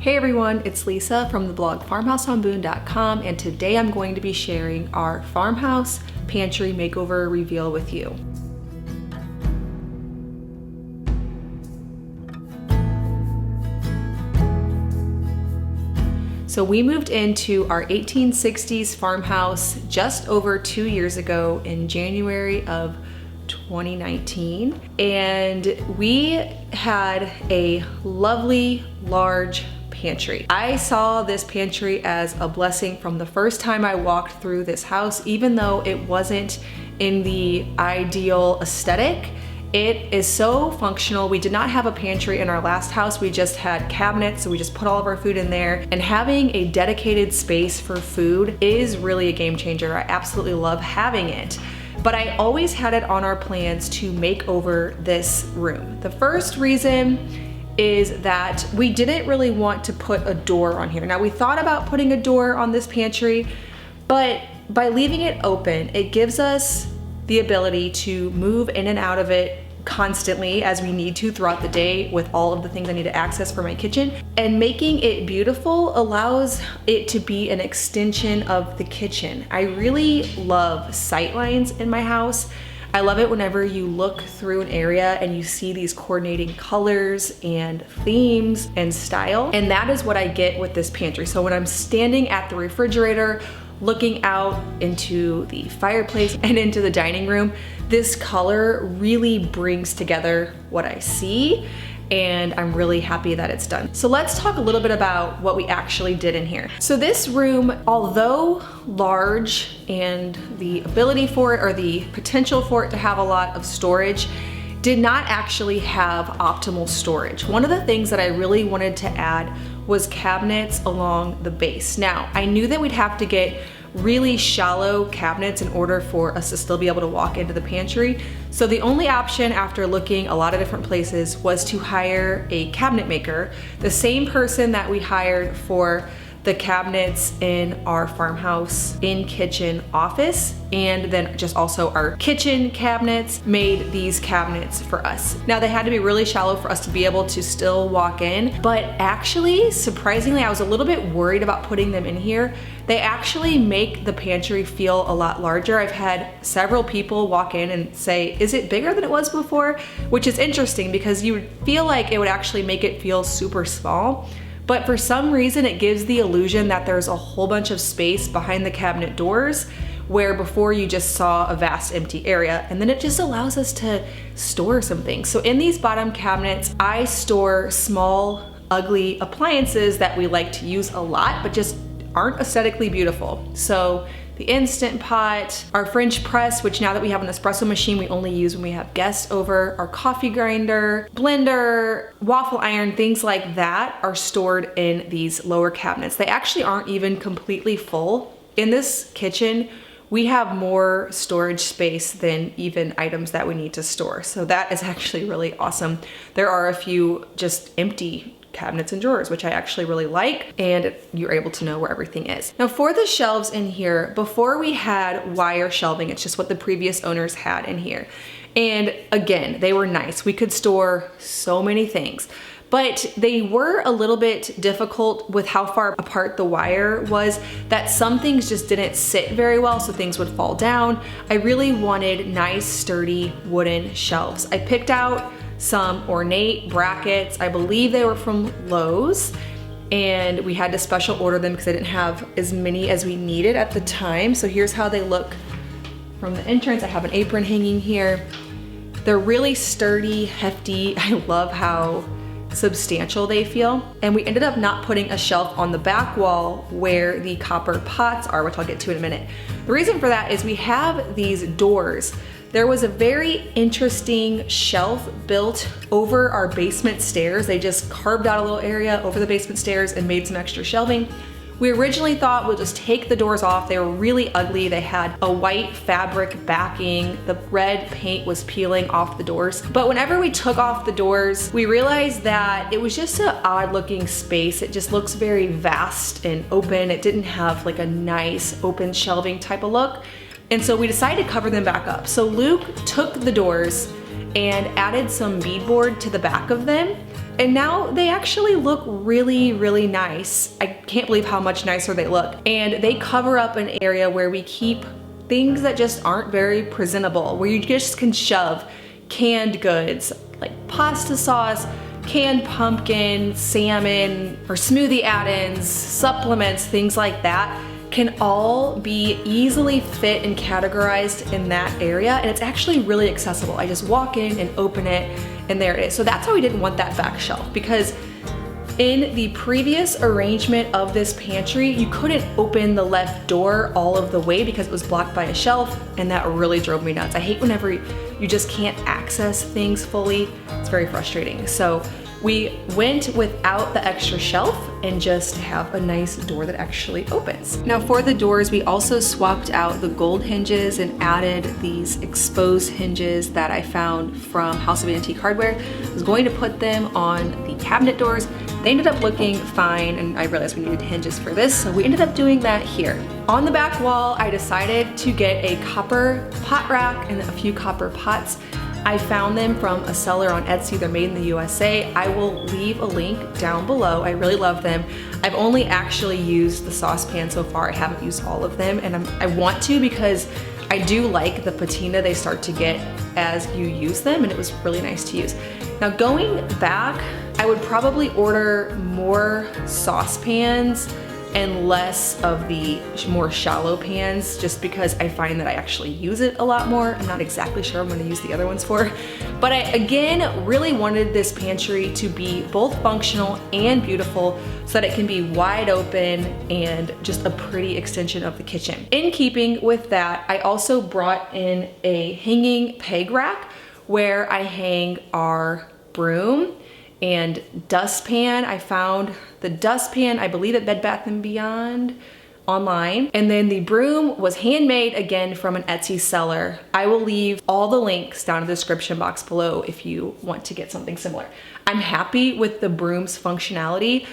Hey everyone, it's Lisa from the blog farmhouseonboone.com, and today I'm going to be sharing our farmhouse pantry makeover reveal with you. So we moved into our 1860s farmhouse just over 2 years ago in January of 2019, and we had a lovely large pantry. I saw this pantry as a blessing from the first time I walked through this house. Even though it wasn't in the ideal aesthetic, it is so functional. We did not have a pantry in our last house. We just had cabinets, so we just put all of our food in there. And having a dedicated space for food is really a game changer. I absolutely love having it. But I always had it on our plans to make over this room. The first reason is that we didn't really want to put a door on here. Now, we thought about putting a door on this pantry, but by leaving it open, it gives us the ability to move in and out of it constantly as we need to throughout the day with all of the things I need to access for my kitchen. And making it beautiful allows it to be an extension of the kitchen. I really love sight lines in my house. I love it whenever you look through an area and you see these coordinating colors and themes and style. And that is what I get with this pantry. So when I'm standing at the refrigerator, looking out into the fireplace and into the dining room, this color really brings together what I see, and I'm really happy that it's done. So let's talk a little bit about what we actually did in here. So this room, although large and the ability for it, or the potential for it to have a lot of storage, did not actually have optimal storage. One of the things that I really wanted to add was cabinets along the base. Now, I knew that we'd have to get really shallow cabinets in order for us to still be able to walk into the pantry. So the only option, after looking a lot of different places, was to hire a cabinet maker, the same person that we hired for the cabinets in our farmhouse in-kitchen office, and then just also our kitchen cabinets made these cabinets for us. Now, they had to be really shallow for us to be able to still walk in, but actually, surprisingly, I was a little bit worried about putting them in here. They actually make the pantry feel a lot larger. I've had several people walk in and say, is it bigger than it was before? Which is interesting because you would feel like it would actually make it feel super small. But for some reason, it gives the illusion that there's a whole bunch of space behind the cabinet doors, where before you just saw a vast empty area. And then it just allows us to store some things. So in these bottom cabinets, I store small, ugly appliances that we like to use a lot, but just aren't aesthetically beautiful. So the Instant Pot, our French press, which now that we have an espresso machine, we only use when we have guests over, our coffee grinder, blender, waffle iron, things like that are stored in these lower cabinets. They actually aren't even completely full. In this kitchen, we have more storage space than even items that we need to store. So that is actually really awesome. There are a few just empty cabinets and drawers, which I actually really like, and you're able to know where everything is. Now, for the shelves in here, before we had wire shelving, it's just what the previous owners had in here. And again, they were nice. We could store so many things, but they were a little bit difficult with how far apart the wire was, that some things just didn't sit very well, so things would fall down. I really wanted nice, sturdy wooden shelves. I picked out some ornate brackets. I believe they were from Lowe's, and we had to special order them because I didn't have as many as we needed at the time. So here's how they look from the entrance. I have an apron hanging here. They're really sturdy, hefty. I love how substantial they feel. And we ended up not putting a shelf on the back wall where the copper pots are, which I'll get to in a minute. The reason for that is we have these doors. There was a very interesting shelf built over our basement stairs. They just carved out a little area over the basement stairs and made some extra shelving. We originally thought we'll just take the doors off. They were really ugly. They had a white fabric backing. The red paint was peeling off the doors. But whenever we took off the doors, we realized that it was just an odd looking space. It just looks very vast and open. It didn't have like a nice open shelving type of look. And so we decided to cover them back up. So Luke took the doors and added some beadboard to the back of them And now they actually look really, really nice. I can't believe how much nicer they look. And they cover up an area where we keep things that just aren't very presentable, where you just can shove canned goods like pasta sauce, canned pumpkin, salmon, or smoothie add-ins, supplements, things like that can all be easily fit and categorized in that area, and it's actually really accessible. I just walk in and open it, and there it is. So that's why we didn't want that back shelf, because in the previous arrangement of this pantry, you couldn't open the left door all of the way because it was blocked by a shelf, and that really drove me nuts. I hate whenever you just can't access things fully. It's very frustrating. So we went without the extra shelf and just have a nice door that actually opens. Now for the doors, we also swapped out the gold hinges and added these exposed hinges that I found from House of Antique Hardware. I was going to put them on the cabinet doors. They ended up looking fine, and I realized we needed hinges for this, so we ended up doing that here. On the back wall, I decided to get a copper pot rack and a few copper pots. I found them from a seller on Etsy. They're made in the USA. I will leave a link down below. I really love them. I've only actually used the saucepan so far. I haven't used all of them, and I want to, because I do like the patina they start to get as you use them, and it was really nice to use. Now going back, I would probably order more saucepans and less of the more shallow pans, just because I find that I actually use it a lot more. I'm not exactly sure what I'm gonna use the other ones for. But I, again, really wanted this pantry to be both functional and beautiful so that it can be wide open and just a pretty extension of the kitchen. In keeping with that, I also brought in a hanging peg rack where I hang our broom and dustpan. I found the dustpan, I believe, at Bed Bath & Beyond online. And then the broom was handmade, again, from an Etsy seller. I will leave all the links down in the description box below if you want to get something similar. I'm happy with the broom's functionality.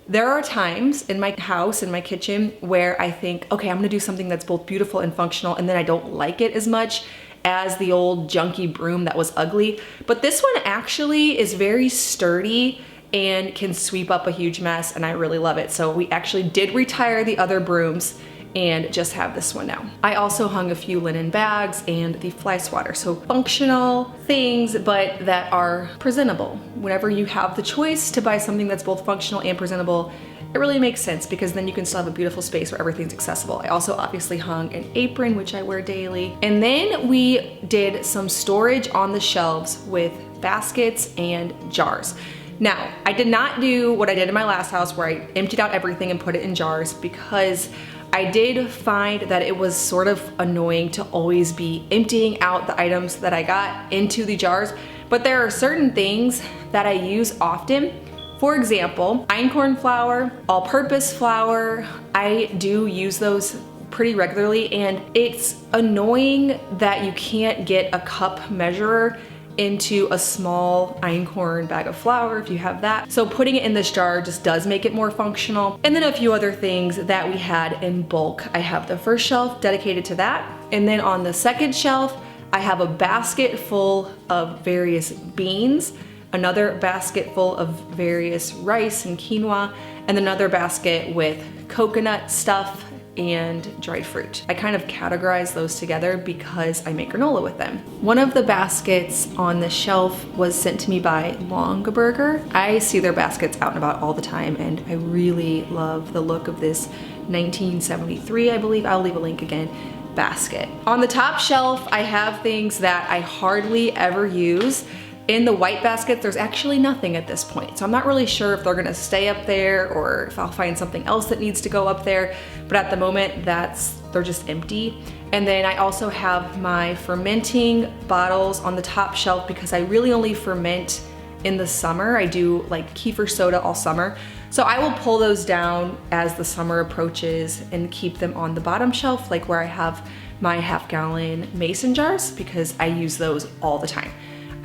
There are times in my house, in my kitchen, where I think, okay, I'm gonna do something that's both beautiful and functional, and then I don't like it as much as the old junky broom that was ugly. But this one actually is very sturdy and can sweep up a huge mess, and I really love it. So we actually did retire the other brooms and just have this one now. I also hung a few linen bags and the fly swatter. So functional things, but that are presentable. Whenever you have the choice to buy something that's both functional and presentable, it really makes sense, because then you can still have a beautiful space where everything's accessible. I also obviously hung an apron, which I wear daily. And then we did some storage on the shelves with baskets and jars. Now, I did not do what I did in my last house where I emptied out everything and put it in jars, because I did find that it was sort of annoying to always be emptying out the items that I got into the jars. But there are certain things that I use often. For example, einkorn flour, all-purpose flour, I do use those pretty regularly, and it's annoying that you can't get a cup measurer into a small einkorn bag of flour if you have that. So putting it in this jar just does make it more functional. And then a few other things that we had in bulk. I have the first shelf dedicated to that, and then on the second shelf, I have a basket full of various beans, another basket full of various rice and quinoa, and another basket with coconut stuff and dried fruit. I kind of categorize those together because I make granola with them. One of the baskets on the shelf was sent to me by Longaberger. I see their baskets out and about all the time, and I really love the look of this 1973, I believe, I'll leave a link again, basket. On the top shelf, I have things that I hardly ever use. In the white basket, there's actually nothing at this point. So I'm not really sure if they're gonna stay up there or if I'll find something else that needs to go up there. But at the moment, they're just empty. And then I also have my fermenting bottles on the top shelf because I really only ferment in the summer. I do like kefir soda all summer. So I will pull those down as the summer approaches and keep them on the bottom shelf, like where I have my half-gallon mason jars, because I use those all the time.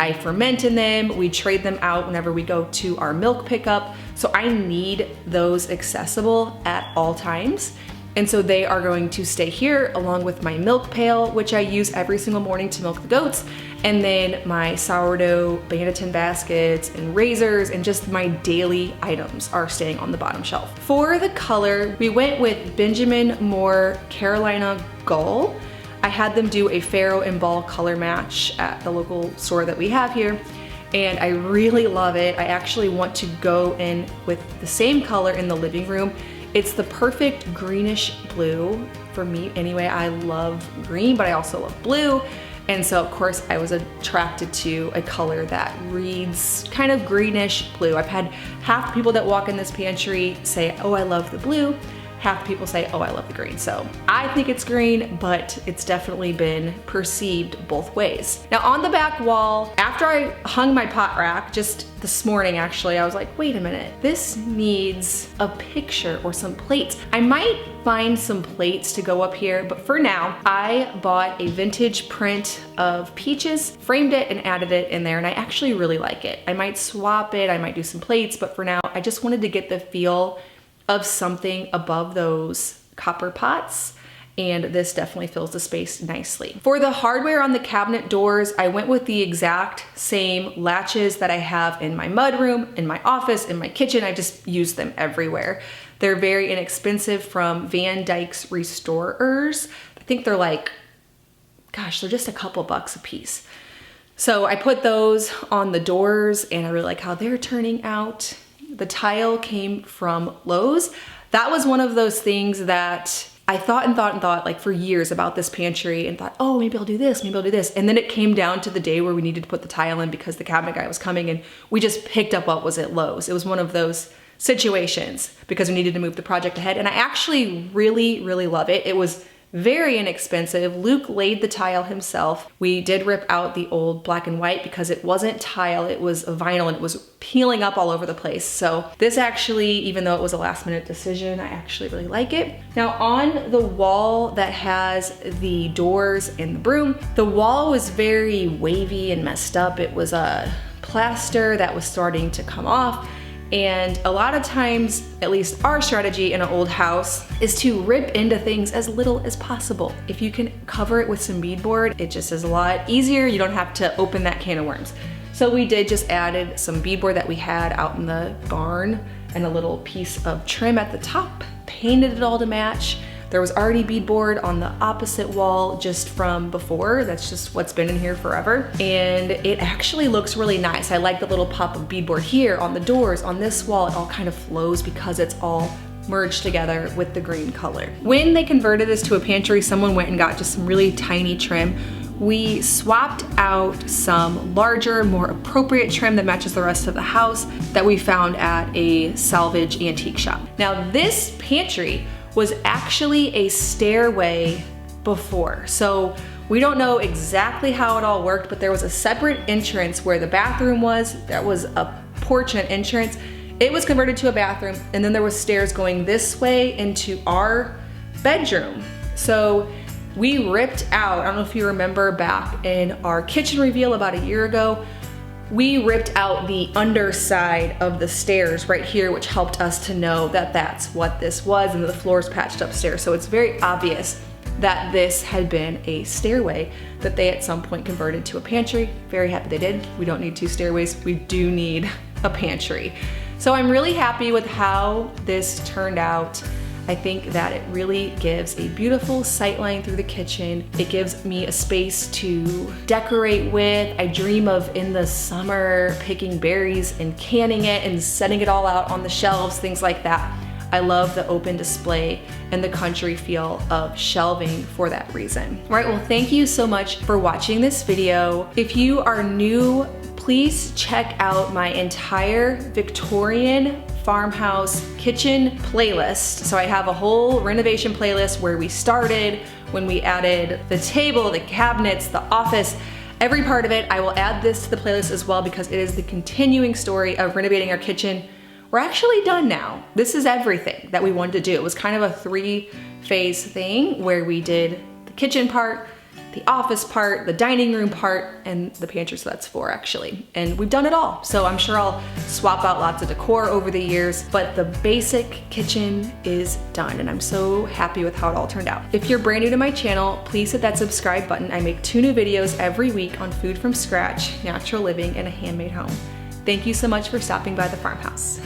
I ferment in them, we trade them out whenever we go to our milk pickup. So I need those accessible at all times. And so they are going to stay here along with my milk pail, which I use every single morning to milk the goats. And then my sourdough banneton baskets and razors and just my daily items are staying on the bottom shelf. For the color, we went with Benjamin Moore Carolina Gull. I had them do a Faro and Ball color match at the local store that we have here, and I really love it. I actually want to go in with the same color in the living room. It's the perfect greenish blue for me anyway. I love green, but I also love blue. And so of course I was attracted to a color that reads kind of greenish blue. I've had half the people that walk in this pantry say, oh, I love the blue. Half the people say, oh, I love the green. So I think it's green, but it's definitely been perceived both ways. Now on the back wall, after I hung my pot rack, just this morning actually, I was like, wait a minute, this needs a picture or some plates. I might find some plates to go up here, but for now, I bought a vintage print of peaches, framed it and added it in there, and I actually really like it. I might swap it, I might do some plates, but for now, I just wanted to get the feel of something above those copper pots, and this definitely fills the space nicely. For the hardware on the cabinet doors, I went with the exact same latches that I have in my mudroom, in my office, in my kitchen. I just use them everywhere. They're very inexpensive from Van Dyke's Restorers. I think they're like, gosh, they're just a couple bucks a piece. So I put those on the doors and I really like how they're turning out. The tile came from Lowe's. That was one of those things that I thought like for years about this pantry and thought, oh, maybe I'll do this, maybe I'll do this. And then it came down to the day where we needed to put the tile in because the cabinet guy was coming and we just picked up what was at Lowe's. It was one of those situations because we needed to move the project ahead. And I actually really, really love it. It was very inexpensive. Luke laid the tile himself. We did rip out the old black and white because it wasn't tile, it was a vinyl and it was peeling up all over the place. So this actually, even though it was a last minute decision, I actually really like it. Now on the wall that has the doors and the broom, the wall was very wavy and messed up. It was a plaster that was starting to come off. And a lot of times, at least our strategy in an old house, is to rip into things as little as possible. If you can cover it with some beadboard, it just is a lot easier. You don't have to open that can of worms. So we did just added some beadboard that we had out in the barn and a little piece of trim at the top, painted it all to match. There was already beadboard on the opposite wall just from before. That's just what's been in here forever. And it actually looks really nice. I like the little pop of beadboard here on the doors, on this wall. It all kind of flows because it's all merged together with the green color. When they converted this to a pantry, someone went and got just some really tiny trim. We swapped out some larger, more appropriate trim that matches the rest of the house that we found at a salvage antique shop. Now this pantry was actually a stairway before. So we don't know exactly how it all worked, but there was a separate entrance where the bathroom was. That was a porch and entrance. It was converted to a bathroom, and then there was stairs going this way into our bedroom. So we ripped out, I don't know if you remember back in our kitchen reveal about a year ago, we ripped out the underside of the stairs right here, which helped us to know that that's what this was, and the floor's patched upstairs. So it's very obvious that this had been a stairway that they at some point converted to a pantry. Very happy they did. We don't need two stairways. We do need a pantry. So I'm really happy with how this turned out. I think that it really gives a beautiful sightline through the kitchen. It gives me a space to decorate with. I dream of in the summer picking berries and canning it and setting it all out on the shelves, things like that. I love the open display and the country feel of Shelving for that reason. All right, well, thank you so much for watching this video. If you are new, please check out my entire Victorian farmhouse kitchen playlist. So I have a whole renovation playlist where we started, when we added the table, the cabinets, the office, every part of it. I will add this to the playlist as well because it is the continuing story of renovating our kitchen. We're actually done now. This is everything that we wanted to do. It was kind of a 3-phase thing where we did the kitchen part, the office part, the dining room part, and the pantry, so that's 4 actually. And we've done it all. So I'm sure I'll swap out lots of decor over the years, but the basic kitchen is done and I'm so happy with how it all turned out. If you're brand new to my channel, please hit that subscribe button. I make 2 new videos every week on food from scratch, natural living, and a handmade home. Thank you so much for stopping by the farmhouse.